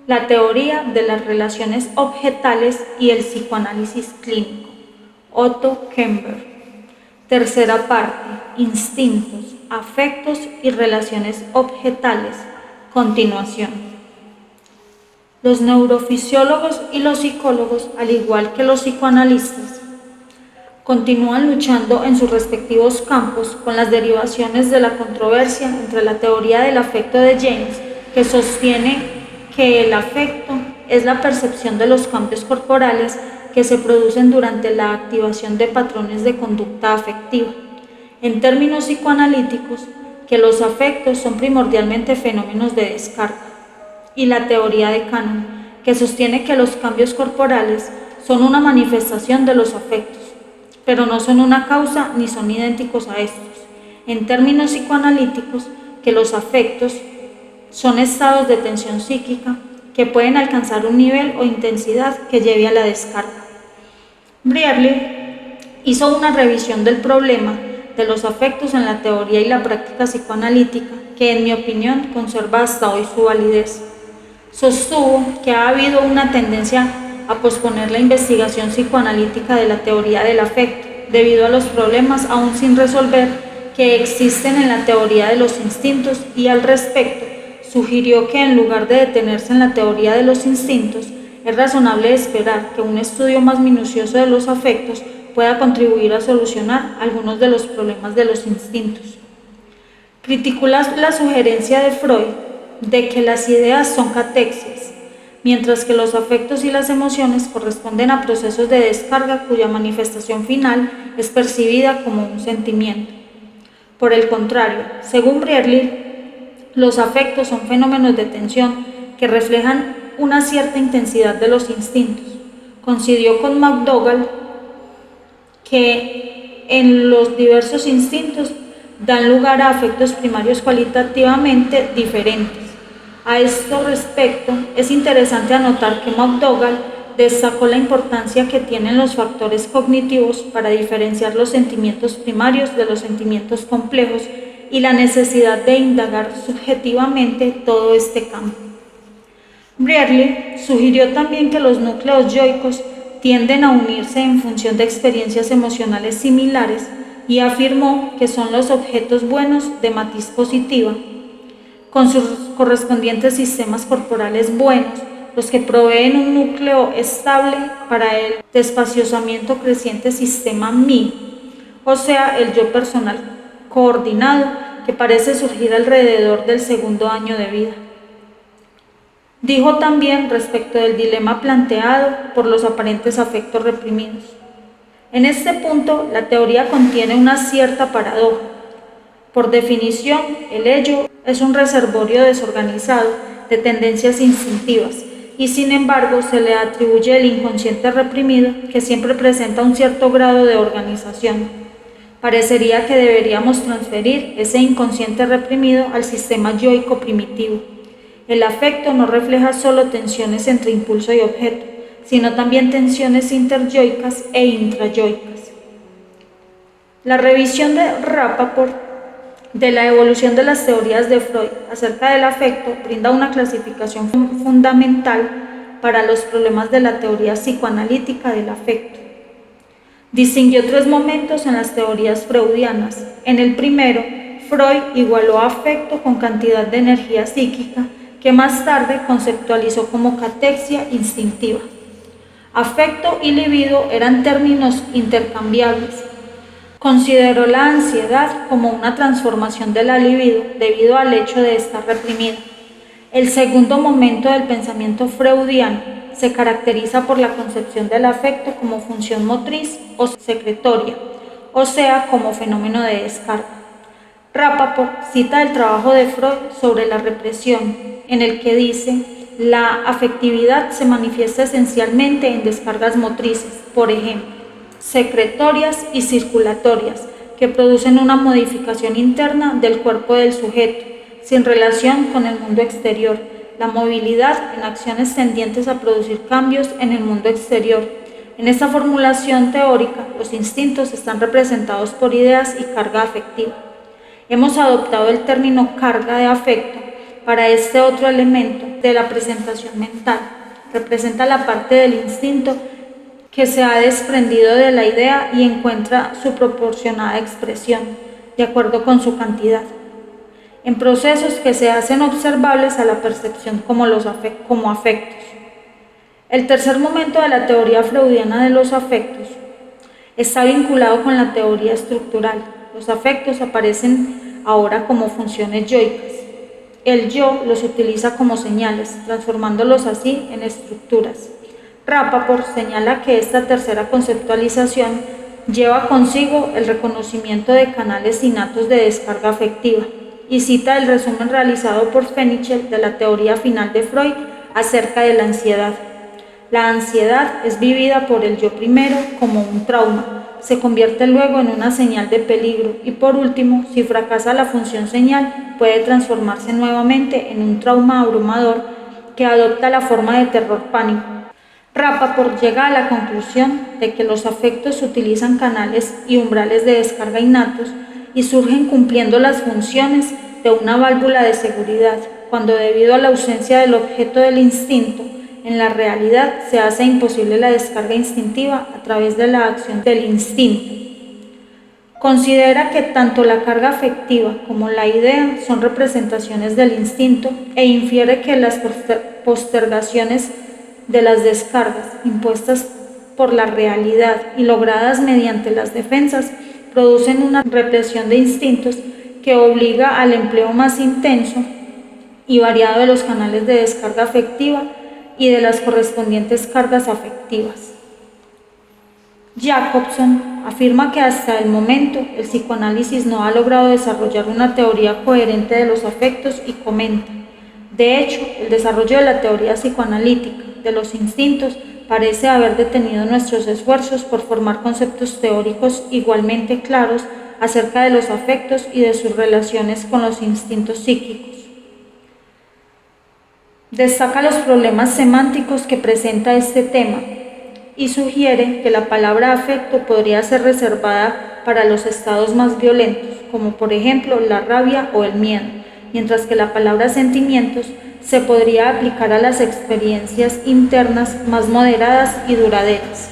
La teoría de las relaciones objetales y el psicoanálisis clínico. Otto Kemper. Tercera parte. Instintos, afectos y relaciones objetales. Continuación. Los neurofisiólogos y los psicólogos, al igual que los psicoanalistas, continúan luchando en sus respectivos campos con las derivaciones de la controversia entre la teoría del afecto de James, que sostiene que el afecto es la percepción de los cambios corporales que se producen durante la activación de patrones de conducta afectiva. En términos psicoanalíticos, que los afectos son primordialmente fenómenos de descarga. Y la teoría de Cannon, que sostiene que los cambios corporales son una manifestación de los afectos, pero no son una causa ni son idénticos a estos. En términos psicoanalíticos, que los afectos son estados de tensión psíquica que pueden alcanzar un nivel o intensidad que lleve a la descarga. Brierly hizo una revisión del problema de los afectos en la teoría y la práctica psicoanalítica que, en mi opinión, conserva hasta hoy su validez. Sostuvo que ha habido una tendencia a posponer la investigación psicoanalítica de la teoría del afecto debido a los problemas aún sin resolver que existen en la teoría de los instintos, y al respecto sugirió que en lugar de detenerse en la teoría de los instintos, es razonable esperar que un estudio más minucioso de los afectos pueda contribuir a solucionar algunos de los problemas de los instintos. Criticó la sugerencia de Freud de que las ideas son catexias, mientras que los afectos y las emociones corresponden a procesos de descarga cuya manifestación final es percibida como un sentimiento. Por el contrario, según Brierly, los afectos son fenómenos de tensión que reflejan una cierta intensidad de los instintos. Coincidió con McDougall que en los diversos instintos dan lugar a afectos primarios cualitativamente diferentes. A este respecto, es interesante anotar que McDougall destacó la importancia que tienen los factores cognitivos para diferenciar los sentimientos primarios de los sentimientos complejos y la necesidad de indagar subjetivamente todo este campo. Brierly sugirió también que los núcleos yoicos tienden a unirse en función de experiencias emocionales similares y afirmó que son los objetos buenos de matiz positiva, con sus correspondientes sistemas corporales buenos, los que proveen un núcleo estable para el despaciosamiento creciente sistema mí, o sea, el yo personal coordinado que parece surgir alrededor del segundo año de vida. Dijo también respecto del dilema planteado por los aparentes afectos reprimidos. En este punto, la teoría contiene una cierta paradoja. Por definición, el ello es un reservorio desorganizado de tendencias instintivas y, sin embargo, se le atribuye el inconsciente reprimido, que siempre presenta un cierto grado de organización. Parecería que deberíamos transferir ese inconsciente reprimido al sistema yoico primitivo. El afecto no refleja solo tensiones entre impulso y objeto, sino también tensiones interyoicas e intrayoicas. La revisión de Rappaport de la evolución de las teorías de Freud acerca del afecto brinda una clasificación fundamental para los problemas de la teoría psicoanalítica del afecto. Distinguió tres momentos en las teorías freudianas. En el primero, Freud igualó afecto con cantidad de energía psíquica, que más tarde conceptualizó como catexia instintiva. Afecto y libido eran términos intercambiables. Consideró la ansiedad como una transformación de la libido debido al hecho de estar reprimida. El segundo momento del pensamiento freudiano se caracteriza por la concepción del afecto como función motriz o secretoria, o sea, como fenómeno de descarga. Rappaport cita el trabajo de Freud sobre la represión, en el que dice: la afectividad se manifiesta esencialmente en descargas motrices, por ejemplo, secretorias y circulatorias, que producen una modificación interna del cuerpo del sujeto, sin relación con el mundo exterior. La movilidad en acciones tendientes a producir cambios en el mundo exterior. En esta formulación teórica, los instintos están representados por ideas y carga afectiva. Hemos adoptado el término carga de afecto para este otro elemento de la presentación mental. Representa la parte del instinto que se ha desprendido de la idea y encuentra su proporcionada expresión, de acuerdo con su cantidad, en procesos que se hacen observables a la percepción como afectos. El tercer momento de la teoría freudiana de los afectos está vinculado con la teoría estructural. Los afectos aparecen ahora como funciones yoicas. El yo los utiliza como señales, transformándolos así en estructuras. Rappaport señala que esta tercera conceptualización lleva consigo el reconocimiento de canales innatos de descarga afectiva y cita el resumen realizado por Fenichel de la teoría final de Freud acerca de la ansiedad. La ansiedad es vivida por el yo primero como un trauma, se convierte luego en una señal de peligro y por último, si fracasa la función señal, puede transformarse nuevamente en un trauma abrumador que adopta la forma de terror pánico. Rappaport llega a la conclusión de que los afectos utilizan canales y umbrales de descarga innatos y surgen cumpliendo las funciones de una válvula de seguridad, cuando debido a la ausencia del objeto del instinto, en la realidad se hace imposible la descarga instintiva a través de la acción del instinto. Considera que tanto la carga afectiva como la idea son representaciones del instinto e infiere que las postergaciones de las descargas impuestas por la realidad y logradas mediante las defensas producen una represión de instintos que obliga al empleo más intenso y variado de los canales de descarga afectiva y de las correspondientes cargas afectivas. Jacobson afirma que hasta el momento el psicoanálisis no ha logrado desarrollar una teoría coherente de los afectos y comenta: de hecho, el desarrollo de la teoría psicoanalítica de los instintos parece haber detenido nuestros esfuerzos por formar conceptos teóricos igualmente claros acerca de los afectos y de sus relaciones con los instintos psíquicos. Destaca los problemas semánticos que presenta este tema y sugiere que la palabra afecto podría ser reservada para los estados más violentos, como por ejemplo la rabia o el miedo, mientras que la palabra sentimientos se podría aplicar a las experiencias internas más moderadas y duraderas,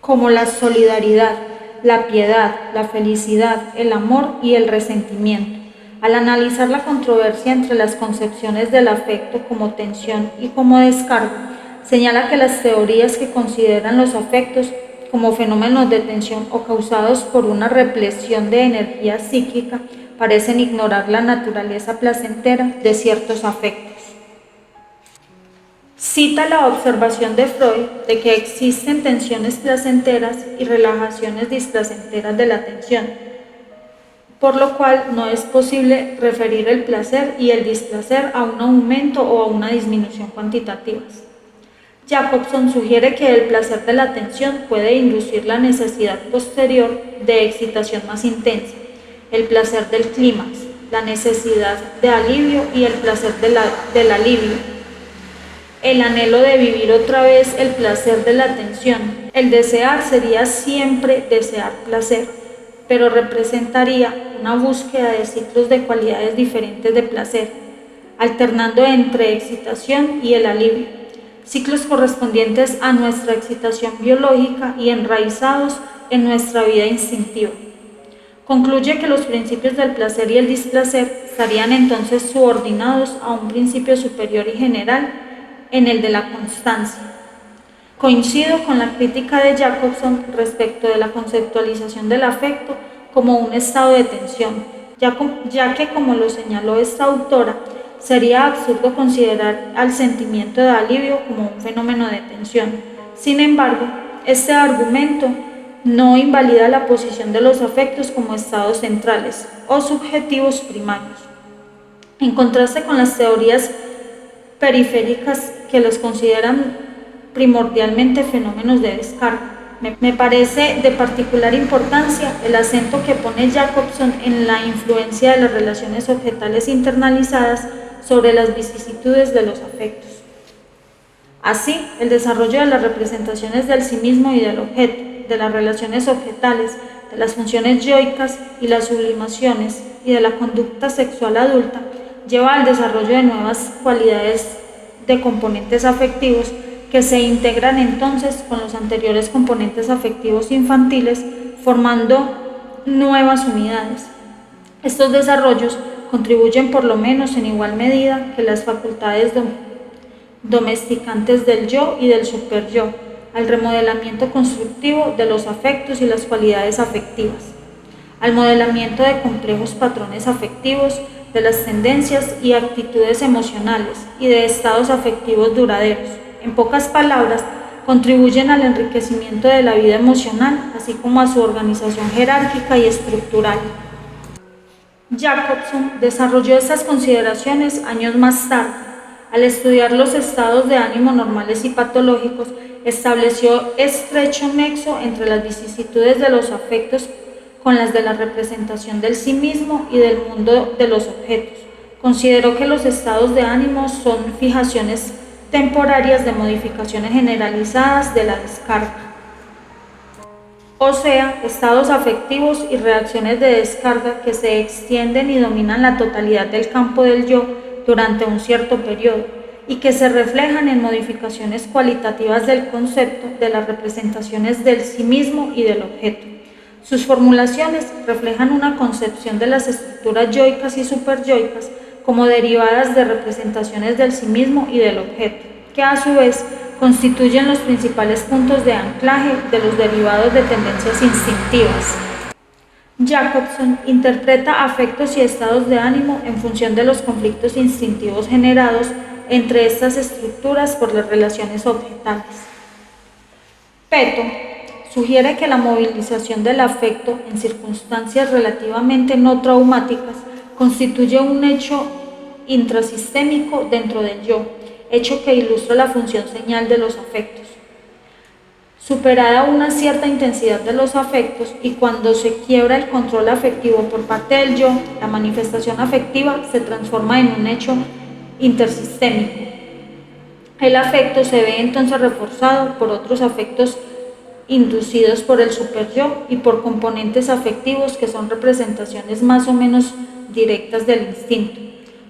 como la solidaridad, la piedad, la felicidad, el amor y el resentimiento. Al analizar la controversia entre las concepciones del afecto como tensión y como descarga, señala que las teorías que consideran los afectos como fenómenos de tensión o causados por una represión de energía psíquica parecen ignorar la naturaleza placentera de ciertos afectos. Cita la observación de Freud de que existen tensiones placenteras y relajaciones displacenteras de la tensión, por lo cual no es posible referir el placer y el displacer a un aumento o a una disminución cuantitativas. Jacobson sugiere que el placer de la tensión puede inducir la necesidad posterior de excitación más intensa, el placer del clímax, la necesidad de alivio y el placer del alivio, el anhelo de vivir otra vez el placer de la tensión. El desear sería siempre desear placer, pero representaría una búsqueda de ciclos de cualidades diferentes de placer, alternando entre excitación y el alivio, ciclos correspondientes a nuestra excitación biológica y enraizados en nuestra vida instintiva. Concluye que los principios del placer y el displacer estarían entonces subordinados a un principio superior y general en el de la constancia. Coincido con la crítica de Jacobson respecto de la conceptualización del afecto como un estado de tensión, ya que, como lo señaló esta autora, sería absurdo considerar al sentimiento de alivio como un fenómeno de tensión. Sin embargo, este argumento no invalida la posición de los afectos como estados centrales o subjetivos primarios, en contraste con las teorías periféricas que los consideran primordialmente fenómenos de descarga. Me parece de particular importancia el acento que pone Jacobson en la influencia de las relaciones objetales internalizadas sobre las vicisitudes de los afectos. Así, el desarrollo de las representaciones del sí mismo y del objeto, de las relaciones objetales, de las funciones yoicas y las sublimaciones y de la conducta sexual adulta lleva al desarrollo de nuevas cualidades de componentes afectivos que se integran entonces con los anteriores componentes afectivos infantiles, formando nuevas unidades. Estos desarrollos contribuyen por lo menos en igual medida que las facultades domesticantes del yo y del superyo al remodelamiento constructivo de los afectos y las cualidades afectivas, al modelamiento de complejos patrones afectivos, de las tendencias y actitudes emocionales y de estados afectivos duraderos. En pocas palabras, contribuyen al enriquecimiento de la vida emocional, así como a su organización jerárquica y estructural. Jacobson desarrolló estas consideraciones años más tarde. Al estudiar los estados de ánimo normales y patológicos, estableció estrecho nexo entre las vicisitudes de los afectos con las de la representación del sí mismo y del mundo de los objetos. Consideró que los estados de ánimo son fijaciones temporarias de modificaciones generalizadas de la descarga, o sea, estados afectivos y reacciones de descarga que se extienden y dominan la totalidad del campo del yo durante un cierto periodo y que se reflejan en modificaciones cualitativas del concepto, de las representaciones del sí mismo y del objeto. Sus formulaciones reflejan una concepción de las estructuras yoicas y superyoicas como derivadas de representaciones del sí mismo y del objeto, que a su vez constituyen los principales puntos de anclaje de los derivados de tendencias instintivas. Jacobson interpreta afectos y estados de ánimo en función de los conflictos instintivos generados entre estas estructuras por las relaciones objetales. Peto sugiere que la movilización del afecto en circunstancias relativamente no traumáticas constituye un hecho intrasistémico dentro del yo, hecho que ilustra la función señal de los afectos. Superada una cierta intensidad de los afectos y cuando se quiebra el control afectivo por parte del yo, la manifestación afectiva se transforma en un hecho intersistémico. El afecto se ve entonces reforzado por otros afectos inducidos por el superyo y por componentes afectivos que son representaciones más o menos directas del instinto.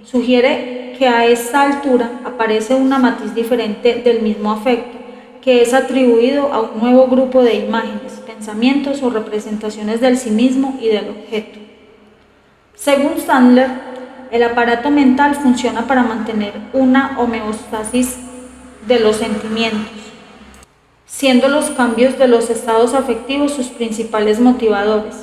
Sugiere que a esta altura aparece una matiz diferente del mismo afecto, que es atribuido a un nuevo grupo de imágenes, pensamientos o representaciones del sí mismo y del objeto. Según Sandler, el aparato mental funciona para mantener una homeostasis de los sentimientos, siendo los cambios de los estados afectivos sus principales motivadores.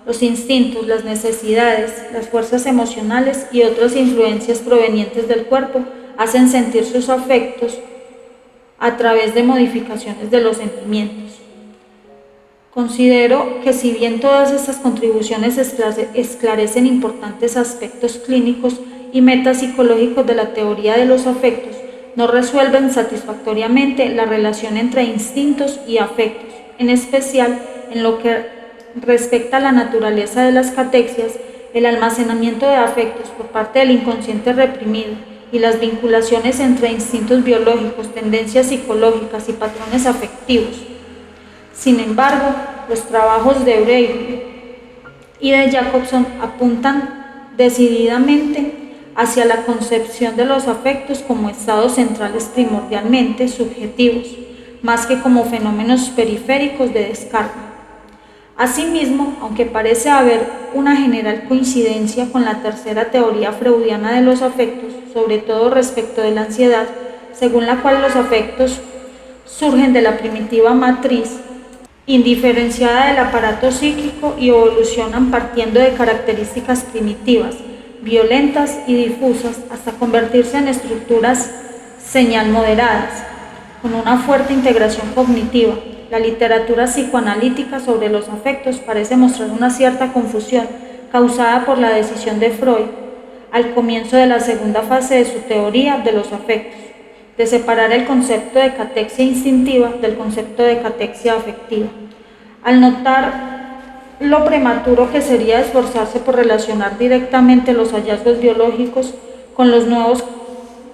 Los instintos, las necesidades, las fuerzas emocionales y otras influencias provenientes del cuerpo hacen sentir sus afectos a través de modificaciones de los sentimientos. Considero que si bien todas estas contribuciones esclarecen importantes aspectos clínicos y metapsicológicos de la teoría de los afectos, no resuelven satisfactoriamente la relación entre instintos y afectos, en especial en lo que respecta a la naturaleza de las catexias, el almacenamiento de afectos por parte del inconsciente reprimido y las vinculaciones entre instintos biológicos, tendencias psicológicas y patrones afectivos. Sin embargo, los trabajos de Breuer y de Jacobson apuntan decididamente hacia la concepción de los afectos como estados centrales primordialmente subjetivos, más que como fenómenos periféricos de descarga. Asimismo, aunque parece haber una general coincidencia con la tercera teoría freudiana de los afectos, sobre todo respecto de la ansiedad, según la cual los afectos surgen de la primitiva matriz indiferenciada del aparato psíquico y evolucionan partiendo de características primitivas, violentas y difusas hasta convertirse en estructuras señal moderadas, con una fuerte integración cognitiva. La literatura psicoanalítica sobre los afectos parece mostrar una cierta confusión causada por la decisión de Freud, al comienzo de la segunda fase de su teoría de los afectos, de separar el concepto de catexia instintiva del concepto de catexia afectiva. Al notar lo prematuro que sería esforzarse por relacionar directamente los hallazgos biológicos con los nuevos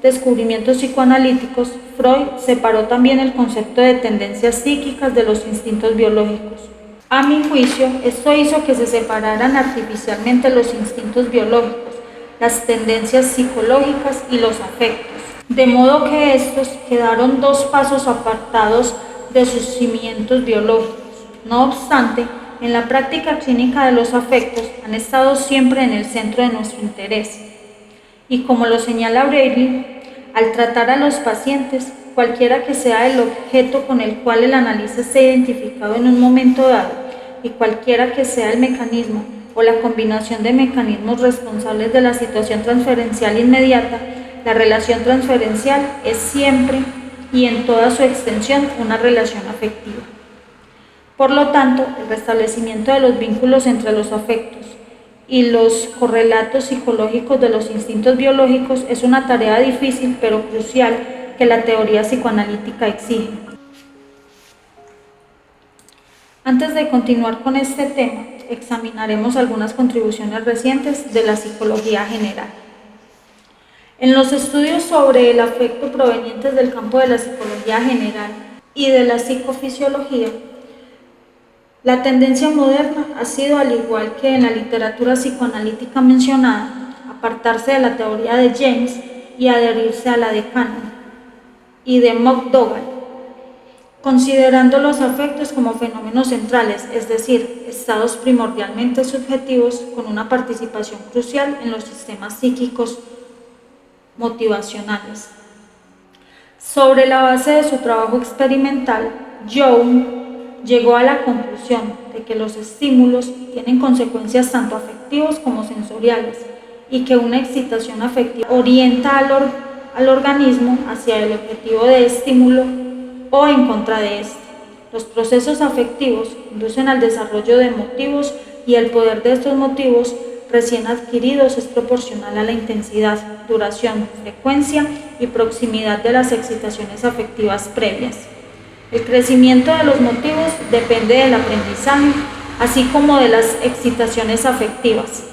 descubrimientos psicoanalíticos, Freud separó también el concepto de tendencias psíquicas de los instintos biológicos. A mi juicio, esto hizo que se separaran artificialmente los instintos biológicos, las tendencias psicológicas y los afectos, de modo que estos quedaron 2 pasos apartados de sus cimientos biológicos. No obstante, en la práctica clínica de los afectos han estado siempre en el centro de nuestro interés. Y como lo señala Braley, al tratar a los pacientes, cualquiera que sea el objeto con el cual el analista esté identificado en un momento dado, y cualquiera que sea el mecanismo o la combinación de mecanismos responsables de la situación transferencial inmediata, la relación transferencial es siempre y en toda su extensión una relación afectiva. Por lo tanto, el restablecimiento de los vínculos entre los afectos y los correlatos psicológicos de los instintos biológicos es una tarea difícil pero crucial que la teoría psicoanalítica exige. Antes de continuar con este tema, examinaremos algunas contribuciones recientes de la psicología general. En los estudios sobre el afecto provenientes del campo de la psicología general y de la psicofisiología, la tendencia moderna ha sido, al igual que en la literatura psicoanalítica mencionada, apartarse de la teoría de James y adherirse a la de Kahneman y de McDougall, considerando los afectos como fenómenos centrales, es decir, estados primordialmente subjetivos con una participación crucial en los sistemas psíquicos motivacionales. Sobre la base de su trabajo experimental, Jung llegó a la conclusión de que los estímulos tienen consecuencias tanto afectivos como sensoriales y que una excitación afectiva orienta al organismo hacia el objetivo de estímulo o en contra de este. Los procesos afectivos conducen al desarrollo de motivos y el poder de estos motivos recién adquiridos es proporcional a la intensidad, duración, frecuencia y proximidad de las excitaciones afectivas previas. El crecimiento de los motivos depende del aprendizaje, así como de las excitaciones afectivas.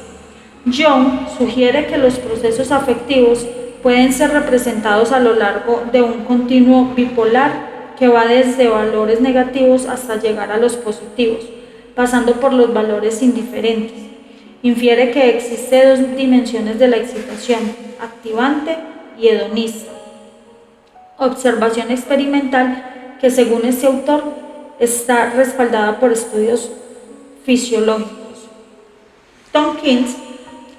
Jung sugiere que los procesos afectivos pueden ser representados a lo largo de un continuo bipolar que va desde valores negativos hasta llegar a los positivos, pasando por los valores indiferentes. Infiere que existen 2 dimensiones de la excitación, activante y hedonista. Observación experimental que, según este autor, está respaldada por estudios fisiológicos. Tompkins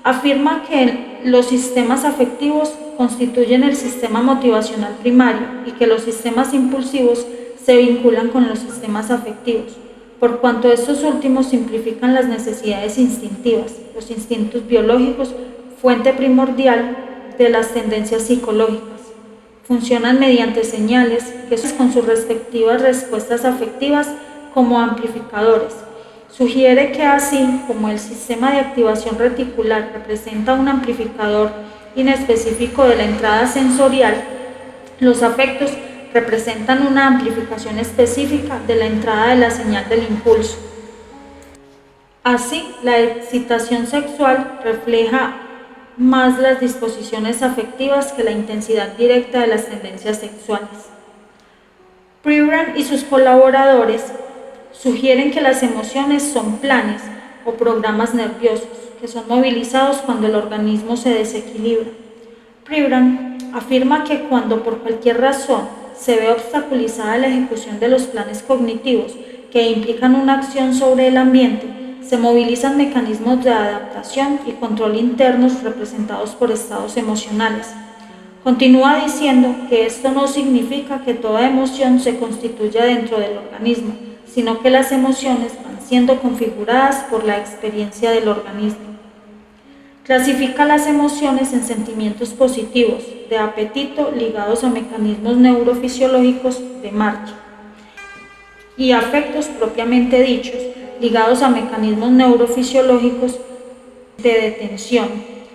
afirma que los sistemas afectivos constituyen el sistema motivacional primario y que los sistemas impulsivos se vinculan con los sistemas afectivos, por cuanto estos últimos simplifican las necesidades instintivas, los instintos biológicos, fuente primordial de las tendencias psicológicas. Funcionan mediante señales que con sus respectivas respuestas afectivas como amplificadores. Sugiere que así como el sistema de activación reticular representa un amplificador inespecífico de la entrada sensorial, los afectos representan una amplificación específica de la entrada de la señal del impulso. Así, la excitación sexual refleja más las disposiciones afectivas que la intensidad directa de las tendencias sexuales. Pribram y sus colaboradores sugieren que las emociones son planes o programas nerviosos que son movilizados cuando el organismo se desequilibra. Pribram afirma que cuando por cualquier razón se ve obstaculizada la ejecución de los planes cognitivos que implican una acción sobre el ambiente, se movilizan mecanismos de adaptación y control internos representados por estados emocionales. Continúa diciendo que esto no significa que toda emoción se constituya dentro del organismo, sino que las emociones van siendo configuradas por la experiencia del organismo. Clasifica las emociones en sentimientos positivos, de apetito, ligados a mecanismos neurofisiológicos de marcha, y afectos propiamente dichos, ligados a mecanismos neurofisiológicos de detención.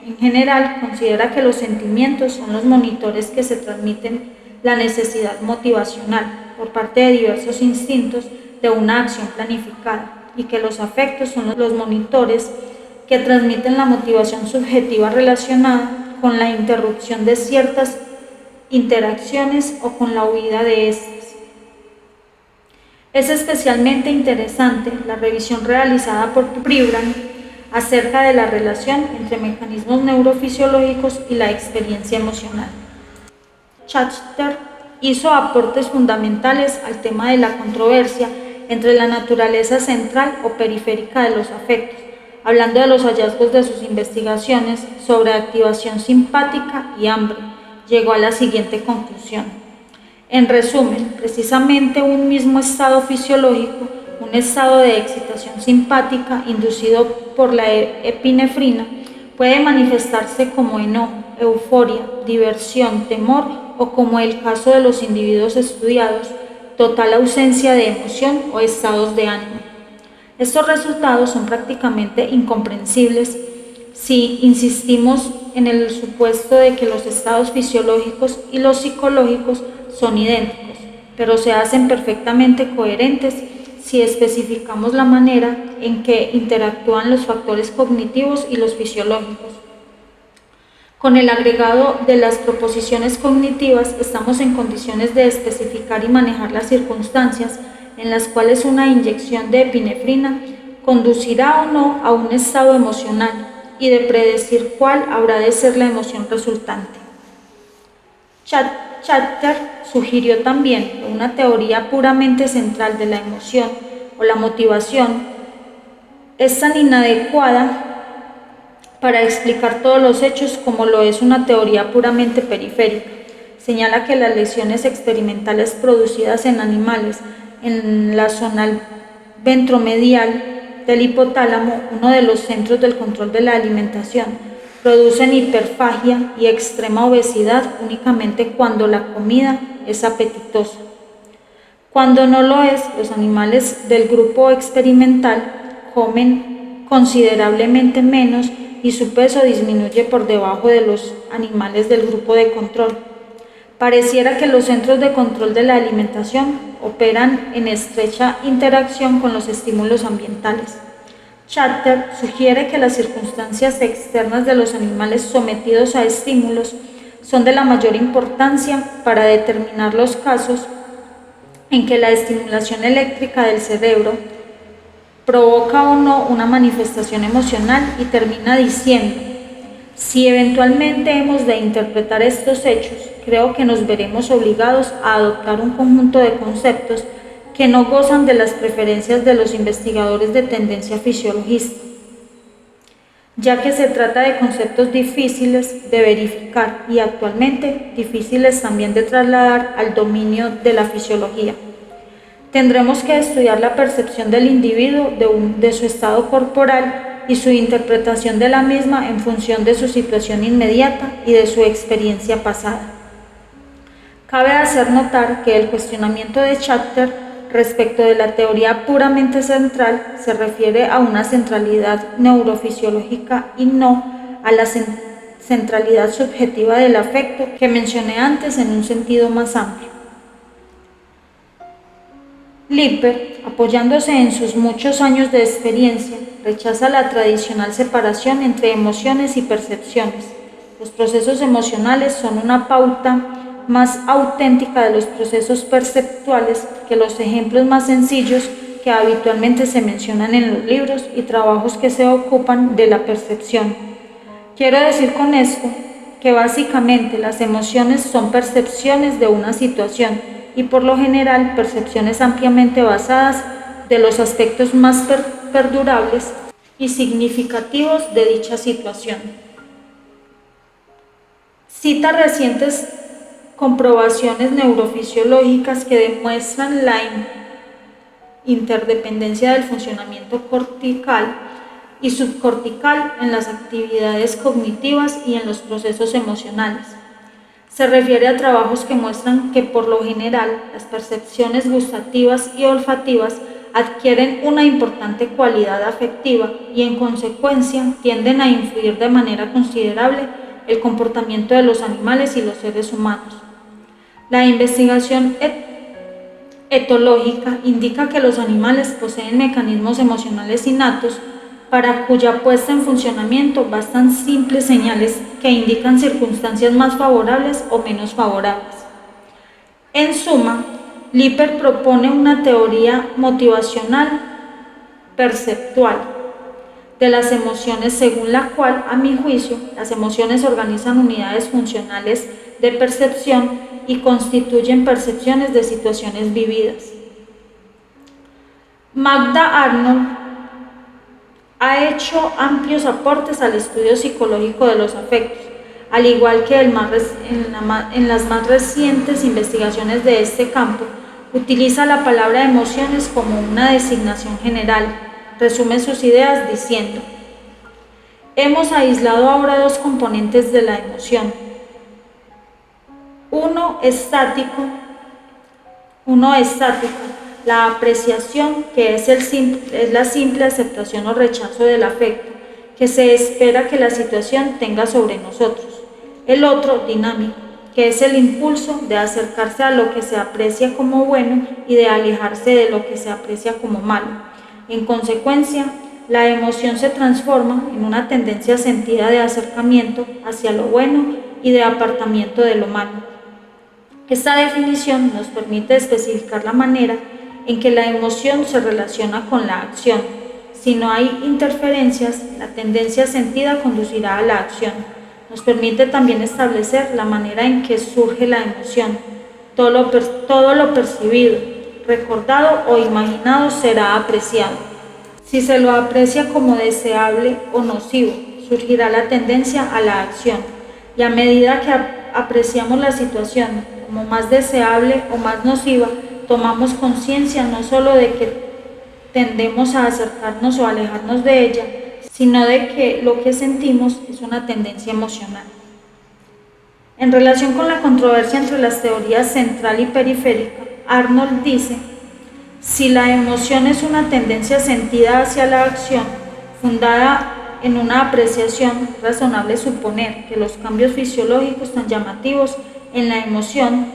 En general, considera que los sentimientos son los monitores que se transmiten la necesidad motivacional por parte de diversos instintos de una acción planificada y que los afectos son los monitores que transmiten la motivación subjetiva relacionada con la interrupción de ciertas interacciones o con la huida de estas. Es especialmente interesante la revisión realizada por Pribram acerca de la relación entre mecanismos neurofisiológicos y la experiencia emocional. Schachter hizo aportes fundamentales al tema de la controversia entre la naturaleza central o periférica de los afectos, hablando de los hallazgos de sus investigaciones sobre activación simpática y hambre. Llegó a la siguiente conclusión. En resumen, precisamente un mismo estado fisiológico, un estado de excitación simpática inducido por la epinefrina, puede manifestarse como enojo, euforia, diversión, temor o, como el caso de los individuos estudiados, total ausencia de emoción o estados de ánimo. Estos resultados son prácticamente incomprensibles si insistimos en el supuesto de que los estados fisiológicos y los psicológicos son idénticos, pero se hacen perfectamente coherentes si especificamos la manera en que interactúan los factores cognitivos y los fisiológicos. Con el agregado de las proposiciones cognitivas, estamos en condiciones de especificar y manejar las circunstancias en las cuales una inyección de epinefrina conducirá o no a un estado emocional y de predecir cuál habrá de ser la emoción resultante. Schachter sugirió también que una teoría puramente central de la emoción o la motivación es tan inadecuada para explicar todos los hechos como lo es una teoría puramente periférica. Señala que las lesiones experimentales producidas en animales en la zona ventromedial del hipotálamo, uno de los centros del control de la alimentación, producen hiperfagia y extrema obesidad únicamente cuando la comida es apetitosa. Cuando no lo es, los animales del grupo experimental comen considerablemente menos y su peso disminuye por debajo de los animales del grupo de control. Pareciera que los centros de control de la alimentación operan en estrecha interacción con los estímulos ambientales. Schachter sugiere que las circunstancias externas de los animales sometidos a estímulos son de la mayor importancia para determinar los casos en que la estimulación eléctrica del cerebro provoca o no una manifestación emocional y termina diciendo: si eventualmente hemos de interpretar estos hechos, creo que nos veremos obligados a adoptar un conjunto de conceptos que no gozan de las preferencias de los investigadores de tendencia fisiologista, ya que se trata de conceptos difíciles de verificar y actualmente difíciles también de trasladar al dominio de la fisiología. Tendremos que estudiar la percepción del individuo de su estado corporal y su interpretación de la misma en función de su situación inmediata y de su experiencia pasada. Cabe hacer notar que el cuestionamiento de Schachter respecto de la teoría puramente central se refiere a una centralidad neurofisiológica y no a la centralidad subjetiva del afecto que mencioné antes en un sentido más amplio. Lipper, apoyándose en sus muchos años de experiencia, rechaza la tradicional separación entre emociones y percepciones. Los procesos emocionales son una pauta más auténtica de los procesos perceptuales que los ejemplos más sencillos que habitualmente se mencionan en los libros y trabajos que se ocupan de la percepción. Quiero decir con esto que básicamente las emociones son percepciones de una situación y por lo general percepciones ampliamente basadas de los aspectos más perdurables y significativos de dicha situación. Cita recientes comprobaciones neurofisiológicas que demuestran la interdependencia del funcionamiento cortical y subcortical en las actividades cognitivas y en los procesos emocionales. Se refiere a trabajos que muestran que por lo general las percepciones gustativas y olfativas adquieren una importante cualidad afectiva y en consecuencia tienden a influir de manera considerable el comportamiento de los animales y los seres humanos. La investigación etológica indica que los animales poseen mecanismos emocionales innatos para cuya puesta en funcionamiento bastan simples señales que indican circunstancias más favorables o menos favorables. En suma, Lipper propone una teoría motivacional perceptual, de las emociones, según la cual, a mi juicio, las emociones organizan unidades funcionales de percepción y constituyen percepciones de situaciones vividas. Magda Arnold ha hecho amplios aportes al estudio psicológico de los afectos, al igual que en las más recientes investigaciones de este campo. Utiliza la palabra emociones como una designación general. Resume sus ideas diciendo: hemos aislado ahora dos componentes de la emoción, uno estático, la apreciación, que es la simple aceptación o rechazo del afecto que se espera que la situación tenga sobre nosotros. El otro, dinámico, que es el impulso de acercarse a lo que se aprecia como bueno y de alejarse de lo que se aprecia como malo. En consecuencia, la emoción se transforma en una tendencia sentida de acercamiento hacia lo bueno y de apartamiento de lo malo. Esta definición nos permite especificar la manera en que la emoción se relaciona con la acción. Si no hay interferencias, la tendencia sentida conducirá a la acción. Nos permite también establecer la manera en que surge la emoción. Todo lo percibido, recordado o imaginado será apreciado. Si se lo aprecia como deseable o nocivo, surgirá la tendencia a la acción. Y a medida que apreciamos la situación como más deseable o más nociva, tomamos conciencia no solo de que tendemos a acercarnos o alejarnos de ella, sino de que lo que sentimos es una tendencia emocional. En relación con la controversia entre las teorías central y periférica, Arnold dice: si la emoción es una tendencia sentida hacia la acción, fundada en una apreciación, es razonable suponer que los cambios fisiológicos tan llamativos en la emoción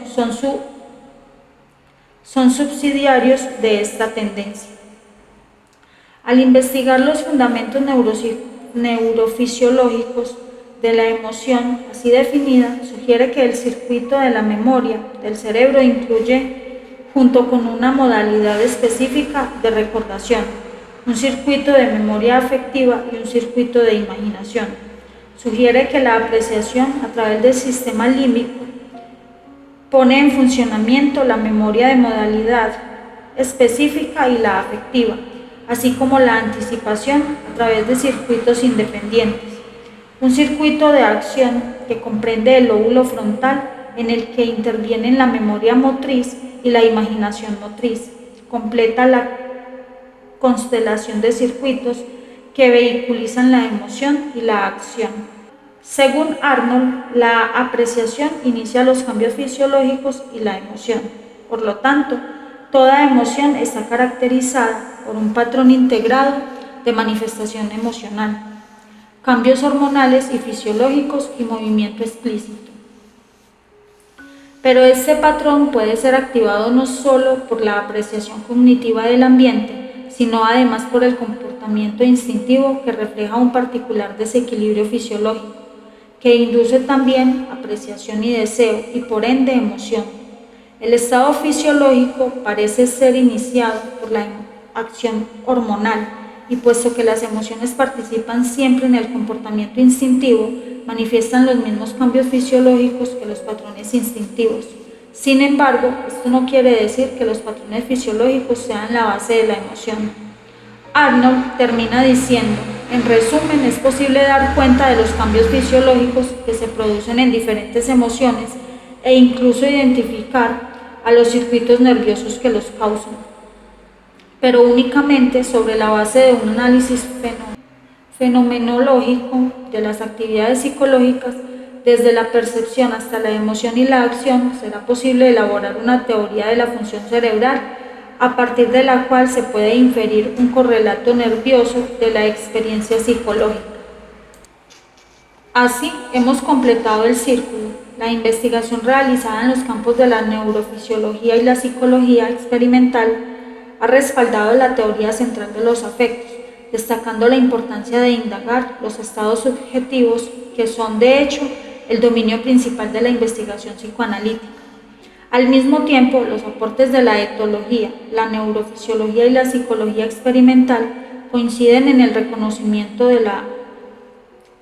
son subsidiarios de esta tendencia. Al investigar los fundamentos neurofisiológicos de la emoción así definida, sugiere que el circuito de la memoria del cerebro incluye, junto con una modalidad específica de recordación, un circuito de memoria afectiva y un circuito de imaginación. Sugiere que la apreciación a través del sistema límbico pone en funcionamiento la memoria de modalidad específica y la afectiva, así como la anticipación a través de circuitos independientes. Un circuito de acción que comprende el lóbulo frontal, en el que intervienen la memoria motriz y la imaginación motriz, completa la constelación de circuitos que vehiculizan la emoción y la acción. Según Arnold, la apreciación inicia los cambios fisiológicos y la emoción. Por lo tanto, toda emoción está caracterizada por un patrón integrado de manifestación emocional, cambios hormonales y fisiológicos y movimiento explícito. Pero este patrón puede ser activado no solo por la apreciación cognitiva del ambiente, sino además por el comportamiento instintivo que refleja un particular desequilibrio fisiológico, que induce también apreciación y deseo, y por ende emoción. El estado fisiológico parece ser iniciado por la acción hormonal, y puesto que las emociones participan siempre en el comportamiento instintivo, manifiestan los mismos cambios fisiológicos que los patrones instintivos. Sin embargo, esto no quiere decir que los patrones fisiológicos sean la base de la emoción. Arnold termina diciendo: en resumen, es posible dar cuenta de los cambios fisiológicos que se producen en diferentes emociones e incluso identificar a los circuitos nerviosos que los causan, pero únicamente sobre la base de un análisis fenomenológico de las actividades psicológicas. Desde la percepción hasta la emoción y la acción, será posible elaborar una teoría de la función cerebral, a partir de la cual se puede inferir un correlato nervioso de la experiencia psicológica. Así, hemos completado el círculo. La investigación realizada en los campos de la neurofisiología y la psicología experimental ha respaldado la teoría central de los afectos, destacando la importancia de indagar los estados subjetivos, que son, de hecho, el dominio principal de la investigación psicoanalítica. Al mismo tiempo, los aportes de la etología, la neurofisiología y la psicología experimental coinciden en el reconocimiento de la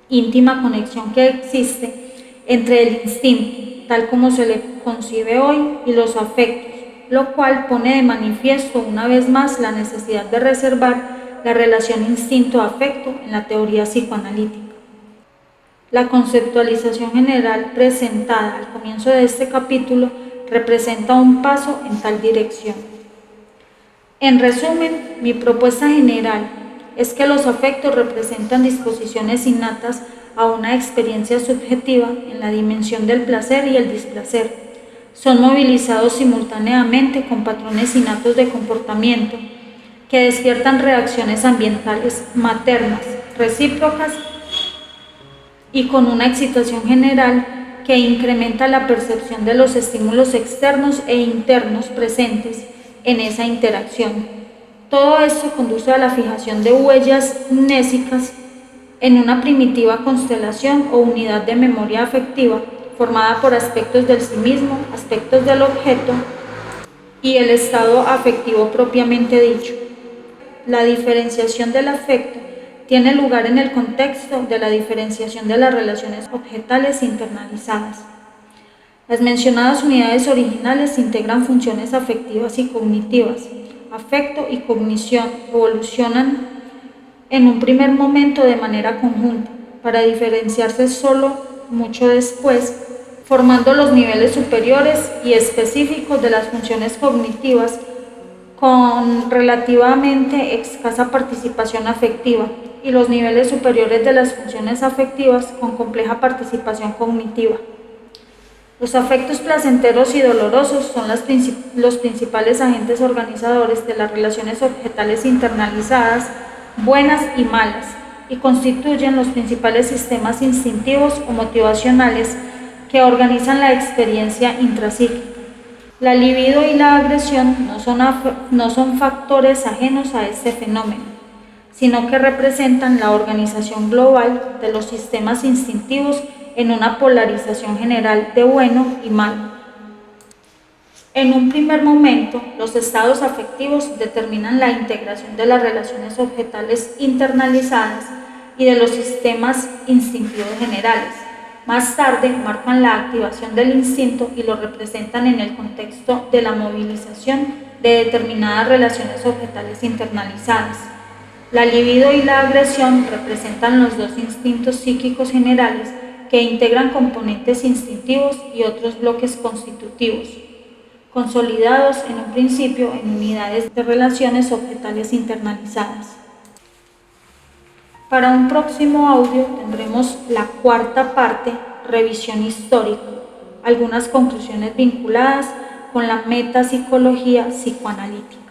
íntima conexión que existe entre el instinto, tal como se le concibe hoy, y los afectos, lo cual pone de manifiesto una vez más la necesidad de reservar la relación instinto-afecto en la teoría psicoanalítica. La conceptualización general presentada al comienzo de este capítulo representa un paso en tal dirección. En resumen, mi propuesta general es que los afectos representan disposiciones innatas a una experiencia subjetiva en la dimensión del placer y el displacer. Son movilizados simultáneamente con patrones innatos de comportamiento que despiertan reacciones ambientales maternas, recíprocas y con una excitación general que incrementa la percepción de los estímulos externos e internos presentes en esa interacción. Todo esto conduce a la fijación de huellas mnésicas en una primitiva constelación o unidad de memoria afectiva formada por aspectos del sí mismo, aspectos del objeto y el estado afectivo propiamente dicho. La diferenciación del afecto tiene lugar en el contexto de la diferenciación de las relaciones objetales internalizadas. Las mencionadas unidades originales integran funciones afectivas y cognitivas. Afecto y cognición evolucionan en un primer momento de manera conjunta, para diferenciarse solo mucho después, formando los niveles superiores y específicos de las funciones cognitivas con relativamente escasa participación afectiva y los niveles superiores de las funciones afectivas con compleja participación cognitiva. Los afectos placenteros y dolorosos son los principales agentes organizadores de las relaciones objetales internalizadas, buenas y malas, y constituyen los principales sistemas instintivos o motivacionales que organizan la experiencia intrapsíquica. La libido y la agresión no son factores ajenos a este fenómeno, sino que representan la organización global de los sistemas instintivos en una polarización general de bueno y malo. En un primer momento, los estados afectivos determinan la integración de las relaciones objetales internalizadas y de los sistemas instintivos generales. Más tarde, marcan la activación del instinto y lo representan en el contexto de la movilización de determinadas relaciones objetales internalizadas. La libido y la agresión representan los dos instintos psíquicos generales que integran componentes instintivos y otros bloques constitutivos, consolidados en un principio en unidades de relaciones objetales internalizadas. Para un próximo audio tendremos la cuarta parte, revisión histórica, algunas conclusiones vinculadas con la metapsicología psicoanalítica.